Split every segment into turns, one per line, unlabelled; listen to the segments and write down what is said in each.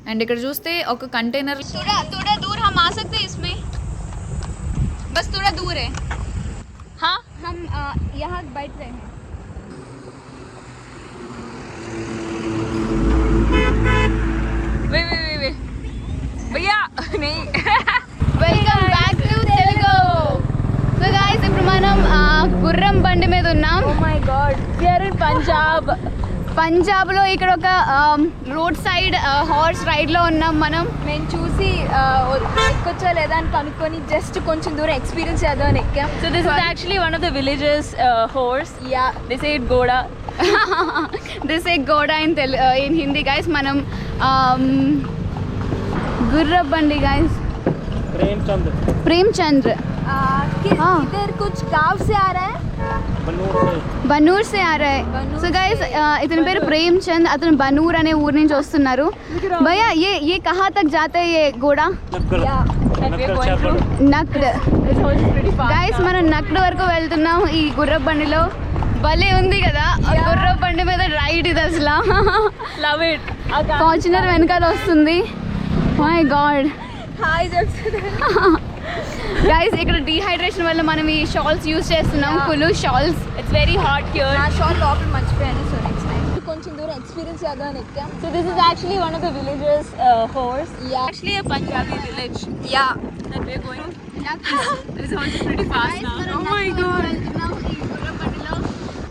And ఇక్కడ చూస్తే ఒక కంటైనర్ थोड़ा दूर हम आ सकते हैं इसमें बस थोड़ा दूर है हाँ हम यहाँ बैठ रहे हैं वे भैया नहीं welcome back to Telugu so guys ఇప్పుడు మనం గుర్రం బండి మీద ఉన్నాం
oh my God we are in
పంజాబ్లో ఇక్కడ ఒక రోడ్ సైడ్ హార్స్ రైడ్లో ఉన్నాం మనం.
మేము చూసి ఎక్కొచ్చా లేదా అని కనుక్కొని జస్ట్ కొంచెం దూరం ఎక్స్పీరియన్స్ చేద్దాం అని ఎక్కాం. So this is actually one of the villages horse. Yeah this it ghoda.
This a ghoda in Hindi guys. మనం గుర్ర బండి గైస్. प्रेमचंद्र
इधर कुछ गांव से आ रहा है,
బనూర్ से आ रहा है. సో గైస్ ఇతని పేరు ప్రేమ్చంద్. అతను బనూర్ అనే ఊరు నుంచి వస్తున్నారు. భయ్యా ये कहाँ तक जाता है ये घोड़ा? నక్డ్. గైస్ మనం నక్డ్ వరకు వెళ్తున్నాం ఈ గుర్ర బండిలో. భలే ఉంది కదా గుర్ర బండి మీద రైడ్ ఇది అసలు.
Love it.
ఫార్చునర్ వెనకాల వస్తుంది. My God.
హాయ్
గైస్ ఇక్కడ డీహైడ్రేషన్ వల్ల మనం ఈ షాల్స్ యూజ్ చేస్తున్నాం. Kullu shawls.
It's very hot here. ఆ షాల్ లోపల మర్చిపోయాను. సో నెక్స్ట్ టైం కొంచెం దూరం ఎక్స్పీరియన్స్ చేద్దాం అని ఎక్కాం. So this is actually one of the villages horse. Yeah actually a Punjabi village. Yeah that we are going. This is also pretty fast now. Oh my god.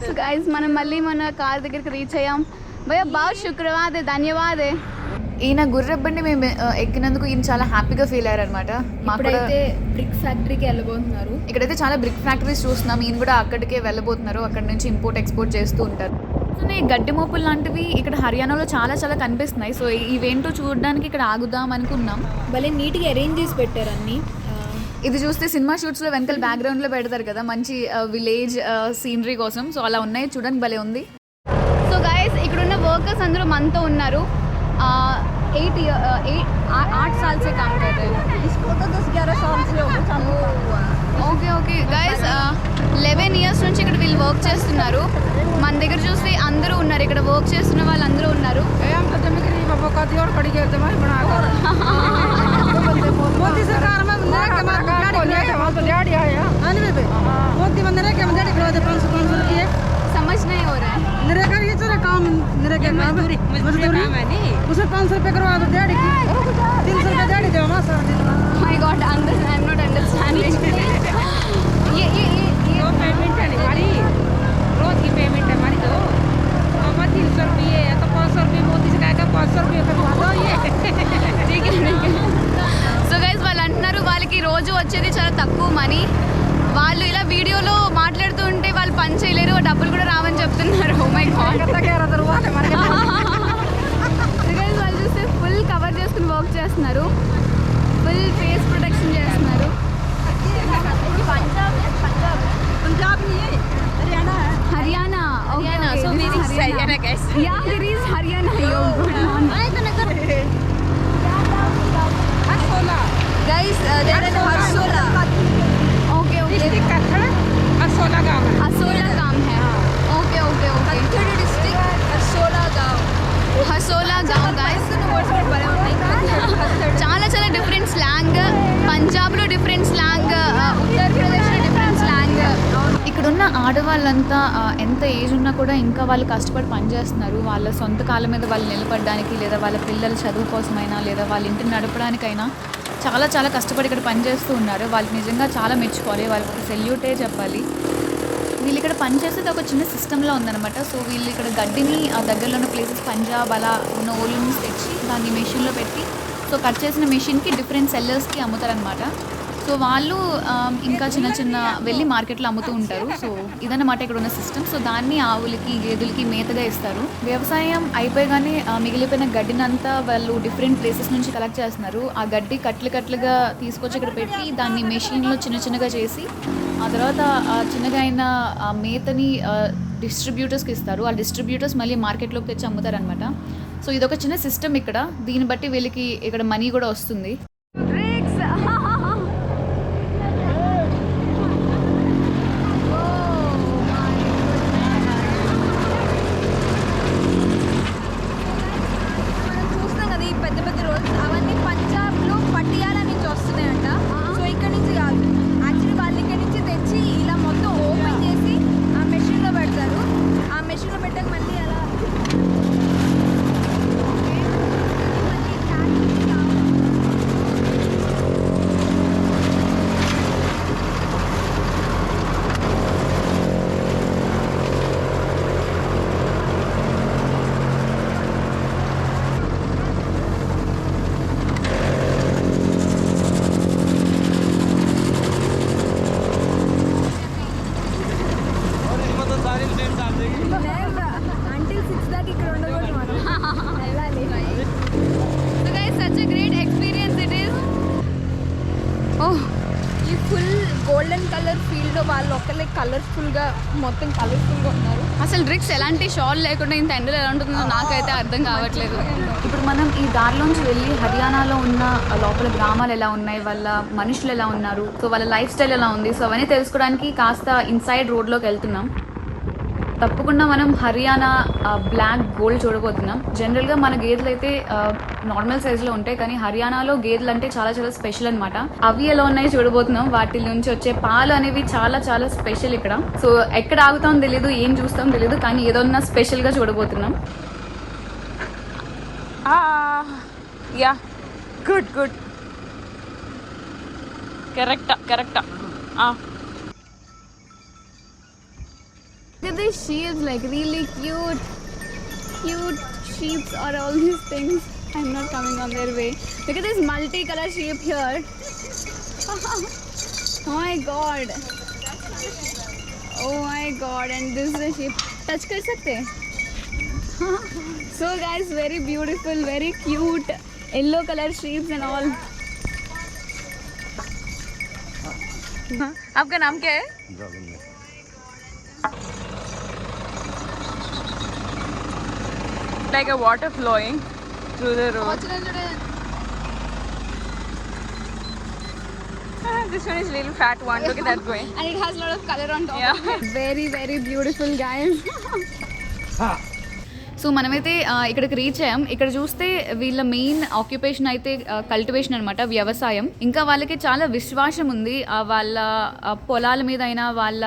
So guys మనం మళ్ళీ మన car దగ్గరికి reach అయ్యాం. భయ్యా బాగా శుక్రవాదే ధన్యవాదే. ఈయన గుర్రబండి మేము ఎక్కినందుకు ఈయన చాలా హ్యాపీగా ఫీల్ అయ్యారు అనమాట.
ఇప్పుడైతే బ్రిక్ ఫ్యాక్టరీకి వెళ్ళబోతున్నారు.
ఇక్కడైతే చాలా బ్రిక్ ఫ్యాక్టరీస్ చూస్తున్నాం. ఈయన కూడా అక్కడికే వెళ్ళబోతున్నారు. అక్కడ నుంచి ఇంపోర్ట్ ఎక్స్పోర్ట్ చేస్తూ ఉంటారు. ఈ గడ్డి మోపులు లాంటివి ఇక్కడ హర్యానాలో చాలా చాలా కనిపిస్తున్నాయి. సో ఇవేంటో చూడడానికి ఇక్కడ ఆగుదాం అనుకున్నాం.
భలే నీట్గా అరేంజ్ చేసి పెట్టారు అన్నీ.
ఇది చూస్తే సినిమా షూట్స్లో వెనకాల బ్యాక్గ్రౌండ్లో పెడతారు కదా మంచి విలేజ్ సీనరీ కోసం. సో అలా ఉన్నాయి, చూడడానికి భలే ఉంది. సో గైస్ ఇక్కడున్న వర్కర్స్ అందరూ మనతో ఉన్నారు. 8 साल से काम कर रहे हैं.
इसको तो 10-11 साल से
ఓకే ఓకే గైస్ 11 ఇయర్స్ నుంచి ఇక్కడ వీళ్ళు వర్క్ చేస్తున్నారు. మన దగ్గర చూస్తే అందరూ ఉన్నారు. ఇక్కడ వర్క్ చేస్తున్న వాళ్ళందరూ ఉన్నారు. समझ नहीं हो रहा है.
नरेगा ये चले काम नरेगा मजदूरी उसे 500 रुपये करवा दो डैडी की 300 रुपये डैडी दे मां सर दिन
my God I am not understanding. ये
वो पेमेंट है हमारी रोज की पेमेंट है हमारी. तो मामा 300 रुपये तो 500 रुपये मोदी से कहा 500 रुपये करवा दो ये
ठीक है. సో గైస్ వాళ్ళు అంటున్నారు వాళ్ళకి రోజు వచ్చేది చాలా తక్కువ మనీ. వాళ్ళు ఇలా వీడియోలో మాట్లాడుతూ ఉంటే వాళ్ళు పని చేయలేరు, డబ్బులు కూడా రావని చెప్తున్నారు. Oh my God. వాళ్ళు చూస్తే ఫుల్ కవర్ చేసుకుని వర్క్ చేస్తున్నారు. ఫుల్ ఫేస్ ప్రొటెక్షన్ చేస్తున్నారు. Haryana.
So we reached Haryana guys.
Yeah, there is Haryana.
Guys, they are in Harsola.
Okay.
District का खड़ा असोला गांव है.
हसोला गांव है. ओके.
Haryana district Harsola गांव.
హసోలా గాంవ్ గైస్. చాలా చాలా డిఫరెంట్ స్లాంగ్. పంజాబ్లో డిఫరెంట్ స్లాంగ్, ఉత్తరప్రదేశ్లో డిఫరెంట్ స్లాంగ్. ఇక్కడున్న ఆడవాళ్ళంతా ఎంత ఏజ్ ఉన్నా కూడా ఇంకా వాళ్ళు కష్టపడి పనిచేస్తున్నారు. వాళ్ళ సొంత కాళ్ళ మీద వాళ్ళు నిలబడడానికి, లేదా వాళ్ళ పిల్లల చదువు కోసమైనా, లేదా వాళ్ళ ఇంటిని నడపడానికైనా చాలా చాలా కష్టపడి ఇక్కడ పనిచేస్తూ ఉన్నారు. వాళ్ళకి నిజంగా చాలా మెచ్చుకోవాలి. వాళ్ళకి ఒక సెల్యూటే చెప్పాలి. వీళ్ళు ఇక్కడ పనిచేసేది ఒక చిన్న సిస్టంలో ఉందన్నమాట. సో వీళ్ళు ఇక్కడ గడ్డిని ఆ దగ్గరలో ఉన్న ప్లేసెస్ పంజాబ్ అలా ఉన్న ఓలిని తెచ్చి దాన్ని మెషిన్లో పెట్టి, సో కట్ చేసిన మెషిన్కి డిఫరెంట్ సెల్లర్స్కి అమ్ముతారనమాట. సో వాళ్ళు ఇంకా చిన్న చిన్న వెళ్ళి మార్కెట్లో అమ్ముతూ ఉంటారు. సో ఇదన్నమాట ఇక్కడ ఉన్న సిస్టమ్. సో దాన్ని ఆవులకి గేదెలకి మేతగా ఇస్తారు. వ్యవసాయం అయిపోయగానే మిగిలిపోయిన గడ్డినంతా వాళ్ళు డిఫరెంట్ ప్లేసెస్ నుంచి కలెక్ట్ చేస్తున్నారు. ఆ గడ్డి కట్లుగా తీసుకొచ్చి ఇక్కడ పెట్టి దాన్ని మెషిన్లో చిన్నగా చేసి ఆ తర్వాత చిన్నగా అయిన మేతని డిస్ట్రిబ్యూటర్స్కి ఇస్తారు. ఆ డిస్ట్రిబ్యూటర్స్ మళ్ళీ మార్కెట్లోకి తెచ్చి అమ్ముతారనమాట. సో ఇదొక చిన్న సిస్టమ్ ఇక్కడ. దీన్ని బట్టి వీళ్ళకి ఇక్కడ మనీ కూడా వస్తుంది.
చూస్తే పర్టికులర్ ఫీల్డ్ వాళ్ళు ఒకళ్ళే కలర్ఫుల్గా మొత్తం కలర్ఫుల్గా ఉన్నారు.
అసలు డ్రిక్స్ ఎలాంటి షాల్ లేకుండా ఇంత ఎండలో ఎలా ఉంటుందో నాకైతే అర్థం కావట్లేదు. ఇప్పుడు మనం ఈ దారిలోంచి వెళ్ళి హర్యానాలో ఉన్న లోపల గ్రామాలు ఎలా ఉన్నాయి, వాళ్ళ మనుషులు ఎలా ఉన్నారు, సో వాళ్ళ లైఫ్ స్టైల్ ఎలా ఉంది, సో అవన్నీ తెలుసుకోవడానికి కాస్త ఇన్సైడ్ రోడ్లోకి వెళ్తున్నాం. తప్పకుండా మనం హర్యానా బ్లాక్ గోల్డ్ చూడబోతున్నాం. జనరల్గా మన గేదెలు అయితే నార్మల్ సైజులో ఉంటాయి, కానీ హర్యానాలో గేదెలు అంటే చాలా చాలా స్పెషల్ అనమాట. అవి ఎలా ఉన్నాయి చూడబోతున్నాం. వాటి నుంచి వచ్చే పాలు అనేవి చాలా చాలా స్పెషల్ ఇక్కడ. సో ఎక్కడ ఆగుతాం తెలీదు, ఏం చూస్తాం తెలీదు, కానీ ఏదన్నా స్పెషల్గా చూడబోతున్నాం.
యా గుడ్ గుడ్ కరెక్టా.
Look at these sheep, like really cute sheep or all these things. I'm not coming on their way. Look at this multi-color sheep here. Oh my god. And this is a sheep. Touch kar sakte hain? So guys, very beautiful, very cute yellow color sheep and all.
आपका नाम क्या है? Like a water flowing through the road. This one is little fat one. Look at that going.
And it has a lot of color on top.
Yeah.
Of it. Very very beautiful guys. So మనమైతే ఇక్కడికి reach అయ్యాం. ఇక్కడ చూస్తే వీళ్ళ main occupation అయితే cultivation అనమాట, వ్యవసాయం. ఇంకా వాళ్ళకి చాలా విశ్వాసం ఉంది వాళ్ళ పొలాల మీద అయినా, వాళ్ళ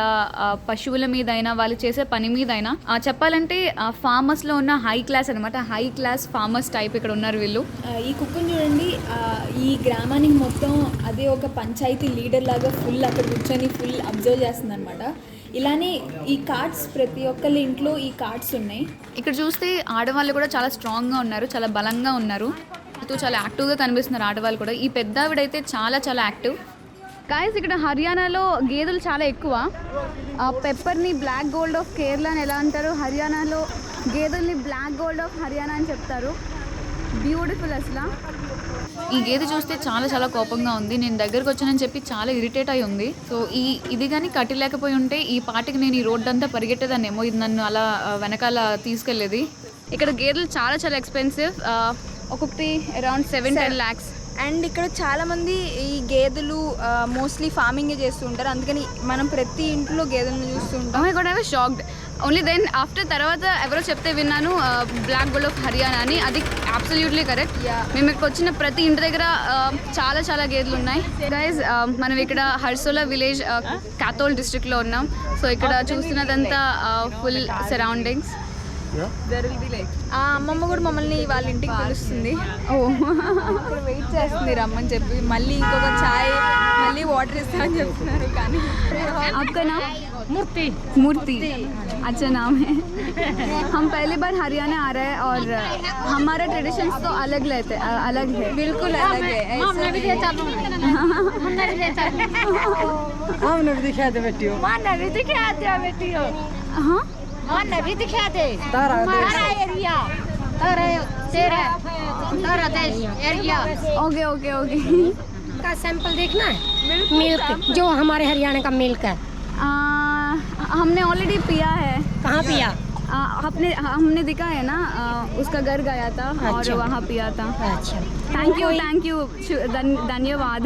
పశువుల మీద అయినా, వాళ్ళు చేసే పని మీద అయినా. చెప్పాలంటే ఫార్మర్స్లో ఉన్న హై క్లాస్ అనమాట, హై క్లాస్ ఫార్మర్స్ టైప్ ఇక్కడ ఉన్నారు వీళ్ళు.
ఈ కుక్కను చూడండి, ఈ గ్రామానికి మొత్తం అదే ఒక పంచాయతీ లీడర్ లాగా ఫుల్ అక్కడ కూర్చొని ఫుల్ అబ్జర్వ్ చేస్తుంది అనమాట. ఇలానే ఈ కార్డ్స్ ప్రతి ఒక్కళ్ళ ఇంట్లో ఈ కార్డ్స్ ఉన్నాయి.
ఇక్కడ చూస్తే ఆడవాళ్ళు కూడా చాలా స్ట్రాంగ్గా ఉన్నారు, చాలా బలంగా ఉన్నారు, చాలా యాక్టివ్గా కనిపిస్తున్నారు ఆడవాళ్ళు కూడా. ఈ పెద్ద ఆవిడైతే చాలా చాలా యాక్టివ్. గాయస్ ఇక్కడ హర్యానాలో గేదెలు చాలా ఎక్కువ. పెప్పర్ని బ్లాక్ గోల్డ్ ఆఫ్ కేరళ అని ఎలా అంటారు, హర్యానాలో గేదెల్ని బ్లాక్ గోల్డ్ ఆఫ్ హర్యానా అని చెప్తారు. బ్యూటిఫుల్ అసలు. ఈ గేదె చూస్తే చాలా చాలా కోపంగా ఉంది. నేను దగ్గరకు వచ్చానని చెప్పి చాలా ఇరిటేట్ అయి ఉంది. సో ఇది కానీ కట్టలేకపోయి ఉంటే ఈ పాటికి నేను ఈ రోడ్డు అంతా పరిగెట్టేదాన్నేమో. ఇది నన్ను అలా వెనకాల తీసుకెళ్ళేది. ఇక్కడ గేదెలు చాలా చాలా ఎక్స్పెన్సివ్, ఒక్కొక్కటి అరౌండ్ 7-10 lakhs.
అండ్ ఇక్కడ చాలామంది ఈ గేదెలు మోస్ట్లీ ఫార్మింగ్ చేస్తూ ఉంటారు, అందుకని మనం ప్రతి ఇంట్లో గేదెలను చూస్తూ ఉంటాం.
I got I was shocked. Only then after తర్వాత ఎవరో చెప్తే విన్నాను బ్లాక్ గోల్డ్ ఆఫ్ హర్యానా అని. అది అబ్సల్యూట్లీ కరెక్ట్. మేము ఇక్కడ వచ్చిన ప్రతి ఇంటి దగ్గర చాలా చాలా గేదెలు ఉన్నాయి. గైజ్ మనం ఇక్కడ హర్సోలా విలేజ్ కాతోల్ డిస్ట్రిక్ట్లో ఉన్నాం. సో ఇక్కడ చూస్తున్నదంతా ఫుల్ సరౌండింగ్స్.
అమ్మమ్మ కూడా మమ్మల్ని వాళ్ళ ఇంటికి పిలుస్తుంది. ఇక్కడ వెయిట్ చేస్తుంది రమ్మని చెప్పి. మళ్ళీ ఇంకొక చాయ్, మళ్ళీ వాటర్ ఇస్తామని చెప్తున్నారు. కానీ
आपका नाम? मूर्ति. अच्छा नाम है. हम पहली बार हरियाणा आ रहे हैं और हमारा ट्रेडिशंस तो अलग है.
बिल्कुल अलग है.
हमने भी दिखा दे बेटियों.
हाँ
भी दिखा दे तारा एरिया, तारा देश एरिया
ओके
का सैंपल देखना है. मिल्क जो हमारे हरियाणा का मिल्क है.
हमने ऑलरेडी पिया है.
कहाँ पिया?
हमने दिखा है ना, उसका घर गया था और वहाँ पिया था.
अच्छा
थैंक यू धन्यवाद.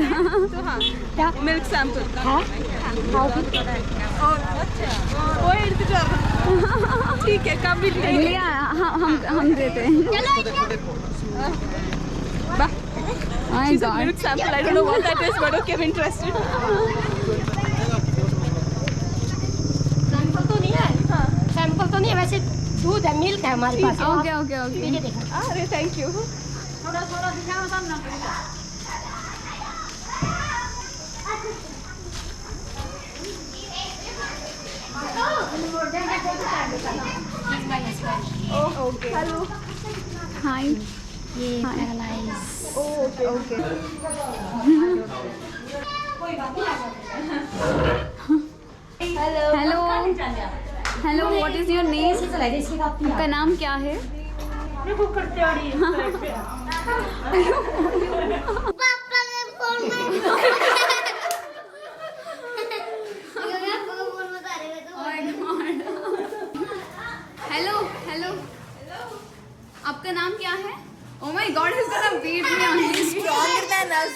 मिल्क सैंपल ठीक है, कभी
लिया हम देते हैं.
Milk sample. I don't know what that is, but okay, I'm interested.
Sample तो नहीं है, वैसे दूध है, मिल्क है हमारे पास.
ओके
ये देखो.
अरे थैंक यू.
थोड़ा दिखाओ सामने.
Okay. Hello.
हाय.
ये paralyse.
Okay.
Hello what is your name? आपका नाम क्या है? my god, he's gonna beat me on this.
Stronger than us.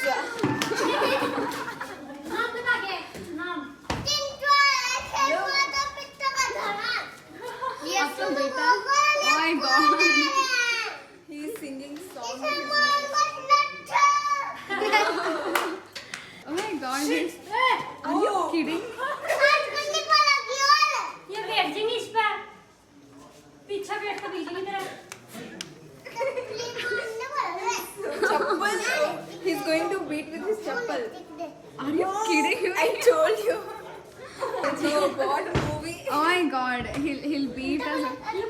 Oh my god.
He's singing song.
Oh my god. Are you kidding?
ये बैठ जाएंगे इस पर पीछे बैठ कर बीच में तेरा
Chappal. He's going to beat with his chappal.
Are you kidding me?
I told you. So what movie?
Oh my god, he'll beat us.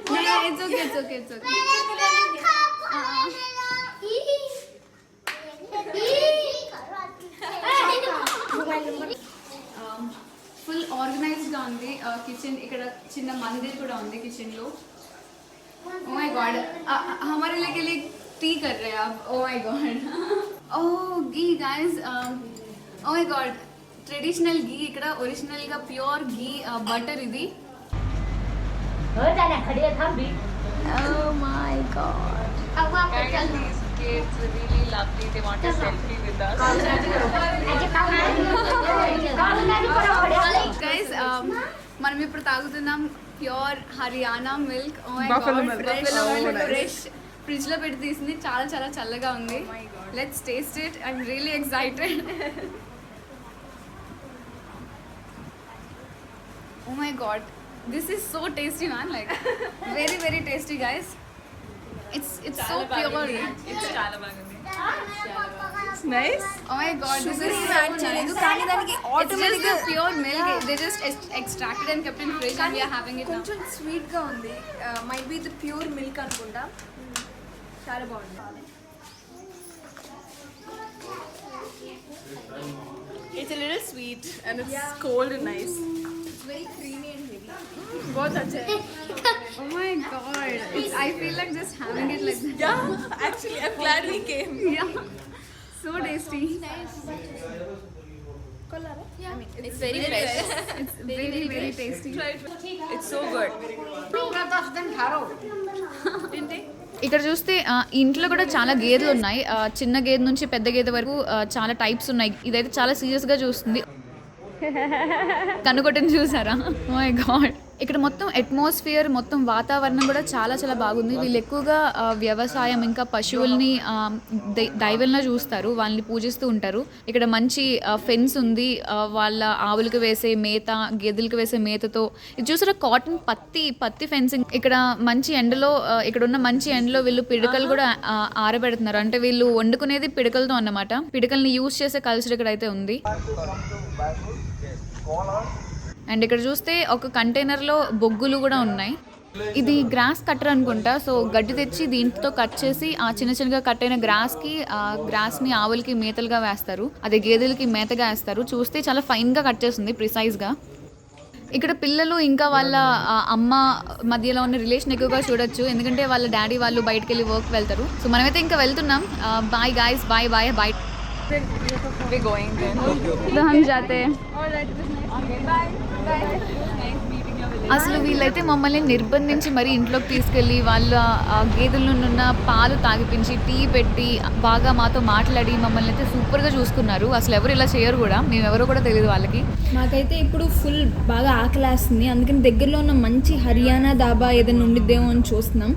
No, it's okay, it's okay, it's okay. Full ఆర్గనైజ్డ్గా ఉంది kitchen. ఇక్కడ చిన్న మందిర్ కూడా ఉంది కిచెన్లో. ఓ my God, हमारे लिए T कर रहे हैं आप. Oh my God. Oh ghee guys. Oh my God, traditional ghee. ఇక్కడ ఒరిజినల్గా ప్యూర్ घी బటర్ ఇది.
हो जाना खड़ी है था भी
Oh my god.
अब आपको चल kids really lovely. They want a selfie with us.
ऐसे काम नहीं करो खड़े
గైస్ మనం ఇప్పుడు తాగుతున్నాం pure Haryana milk. Oh my
Buffalo
God,
milk.
Buffalo
Oh,
milk
nice.
Fresh. Fridge లో పెట్టి తీసింది. చాలా చాలా చల్లగా ఉంది. Let's taste it. I am really excited. Oh my God, this is so tasty man. Like very very tasty guys. It's so pure.
It's చాలా బాగుంది.
Nice.
Oh my God, this
Sugar
is
ఏం
so
add చేయలేదు,
nice.
కానీ దానికి
Automatic
automatic
pure milk. They just extracted and kept in fridge and we are having it now.
కొంచెం sweet గా ఉంది. Might be the pure milk అనుకుంటా. చాలా బాగుంది.
It's a little sweet and it's cold and nice.
It's very creamy and heavy. बहुत अच्छा है.
Oh my god. I feel like just having it like that.
Yeah, actually I'm glad we came.
Yeah. So tasty.
It's very fresh.
It's very very tasty.
It's so good.
ఇక్కడ చూస్తే ఇంట్లో కూడా చాలా గేదెలు ఉన్నాయి. చిన్న గేదె నుంచి పెద్ద గేదె వరకు చాలా టైప్స్ ఉన్నాయి. ఇదైతే చాలా సీరియస్గా చూస్తుంది. కనుగొట్టని చూసారా? Oh my God. ఇక్కడ మొత్తం అట్మాస్ఫియర్, మొత్తం వాతావరణం కూడా చాలా చాలా బాగుంది. వీళ్ళు ఎక్కువగా వ్యవసాయం ఇంకా పశువుల్ని దైవంలా చూస్తారు. వాళ్ళని పూజిస్తూ ఉంటారు. ఇక్కడ మంచి ఫెన్స్ ఉంది. వాళ్ళ ఆవులకు వేసే మేత, గేదెలకు వేసే మేతతో. ఇది చూసారా, కాటన్ పత్తి ఫెన్సింగ్. ఇక్కడ మంచి ఎండలో, ఇక్కడ ఉన్న మంచి ఎండలో వీళ్ళు పిడకలు కూడా ఆరబెడుతున్నారు. అంటే వీళ్ళు వండుకునేది పిడకలతో అన్నమాట. పిడకల్ని యూజ్ చేసే కల్చర్ ఇక్కడ అయితే ఉంది. అండ్ ఇక్కడ చూస్తే ఒక కంటైనర్లో బొగ్గులు కూడా ఉన్నాయి. ఇది గ్రాస్ కట్టర్ అనుకుంటా. సో గడ్డి తెచ్చి దీంతో కట్ చేసి ఆ చిన్న చిన్నగా కట్ అయిన గ్రాస్ని ఆవులకి మేతలుగా వేస్తారు. అదే గేదెలకి మేతగా వేస్తారు. చూస్తే చాలా ఫైన్గా కట్ చేస్తుంది, ప్రిసైజ్గా. ఇక్కడ పిల్లలు ఇంకా వాళ్ళ అమ్మ మధ్యలో ఉన్న రిలేషన్ ఎక్కువగా చూడొచ్చు. ఎందుకంటే వాళ్ళ డాడీ వాళ్ళు బయటకు వెళ్ళి వర్క్ వెళ్తారు. సో మనమైతే ఇంకా వెళ్తున్నాం. Bye guys, bye bye bye.
We're going then.
तो हम जाते हैं.
Okay, bye. Bye. Nice meeting you.
అసలు వీళ్ళైతే మమ్మల్ని నిర్బంధించి మరీ ఇంట్లోకి తీసుకెళ్ళి వాళ్ళ గేదెల నుండి పాలు తాగిపించి టీ పెట్టి బాగా మాతో మాట్లాడి మమ్మల్ని అయితే సూపర్గా చూసుకున్నారు. అసలు ఎవరు ఇలా చేయరు కూడా. మేము ఎవరో కూడా తెలియదు వాళ్ళకి.
మాకైతే ఇప్పుడు ఫుల్ బాగా ఆకలేస్తుంది. అందుకని దగ్గరలో ఉన్న మంచి హర్యానా దాబా ఏదైనా ఉండిద్దేమో అని చూస్తున్నాం.